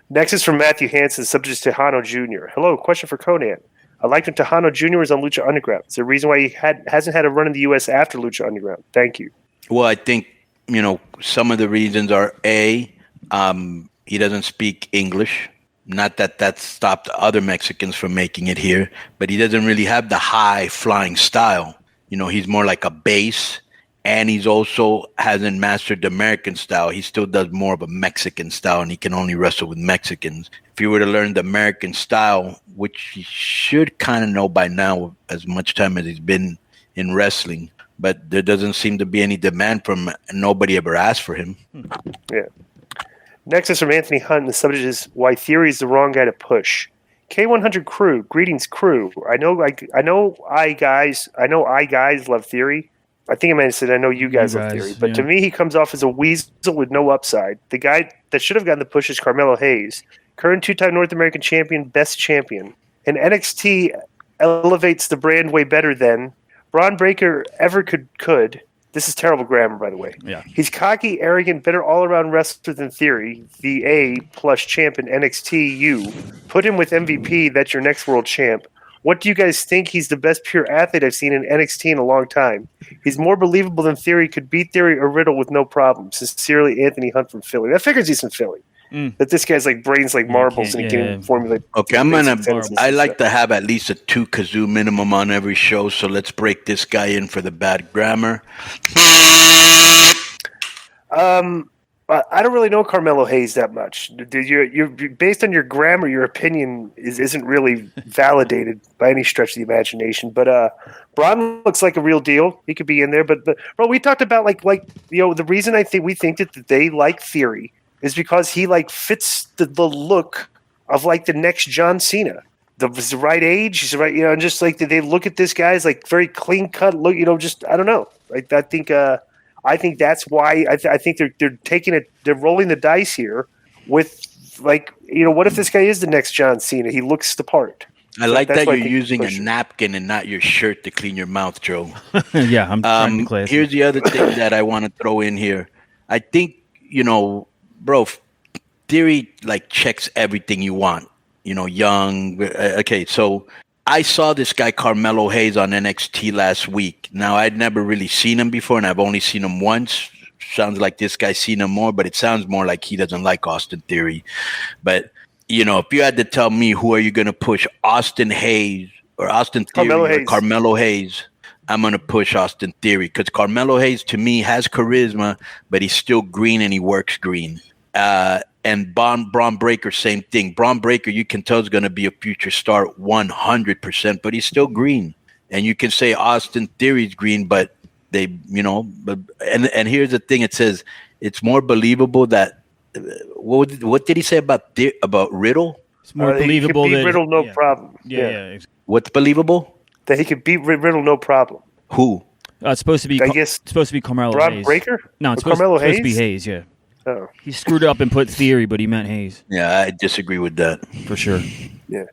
Next is from Matthew Hansen, subject is Tejano Jr. Hello, question for Konnan. I liked when Tejano Jr. was on Lucha Underground. Is there a reason why he hasn't had a run in the U.S. after Lucha Underground? Thank you. Well, I think, some of the reasons are A, he doesn't speak English. Not that stopped other Mexicans from making it here, but he doesn't really have the high flying style. He's more like a base, and he's also hasn't mastered the American style. He still does more of a Mexican style, and he can only wrestle with Mexicans. If you were to learn the American style, which he should kind of know by now, as much time as he's been in wrestling, but there doesn't seem to be any demand from him. Nobody ever asked for him. Yeah. Next is from Anthony Hunt, and the subject is why Theory is the wrong guy to push. K100 crew, greetings crew. I know I guys love Theory. I think I might have said I know you guys love Theory, but to me he comes off as a weasel with no upside. The guy that should have gotten the push is Carmelo Hayes, current 2-time North American champion, best champion. And NXT elevates the brand way better than Braun Breaker ever could. This is terrible grammar, by the way. Yeah. He's cocky, arrogant, better all-around wrestler than Theory, the A+ champ in NXT U. Put him with MVP, that's your next world champ. What do you guys think? He's the best pure athlete I've seen in NXT in a long time. He's more believable than Theory, could beat Theory or Riddle with no problem. Sincerely, Anthony Hunt from Philly. That figures he's from Philly. That this guy's like brains like marbles and he can formulate. Okay, I like to have at least a 2 kazoo minimum on every show, so let's break this guy in for the bad grammar. I don't really know Carmelo Hayes that much. You're based on your grammar, your opinion isn't really validated by any stretch of the imagination. But Braun looks like a real deal. He could be in there. But bro, we talked about the reason we think that they like Theory is because he fits the look of the next John Cena. He's the right age. He's the right, and just they look at this guy's very clean cut look. Just I don't know. I think that's why I think they're taking it. They're rolling the dice here with what if this guy is the next John Cena? He looks the part. I like that you're using a napkin and not your shirt to clean your mouth, Joe. Yeah, I'm trying to clear. Here's the other thing that I want to throw in here. I think bro, Theory checks everything you want. Young. Okay, so I saw this guy Carmelo Hayes on NXT last week. Now, I'd never really seen him before, and I've only seen him once. Sounds like this guy's seen him more, but it sounds more like he doesn't like Austin Theory. But, if you had to tell me who are you going to push, Austin Hayes or Austin Theory or Carmelo Hayes, I'm going to push Austin Theory because Carmelo Hayes, to me, has charisma, but he's still green and he works green. And Braun Breaker, same thing. Braun Breaker, you can tell is going to be a future star 100%, but he's still green. And you can say Austin Theory's green, but and here's the thing: it says it's more believable that what did he say about Riddle? It's more believable he could beat that Riddle no problem. Yeah. What's believable? That he could beat Riddle no problem. Who? It's supposed to be. It's supposed to be Carmelo Braun Hayes. Breaker? No, it's supposed to be Hayes. Yeah. Oh. He screwed up and put Theory, but he meant Hayes. Yeah, I disagree with that for sure. Yeah.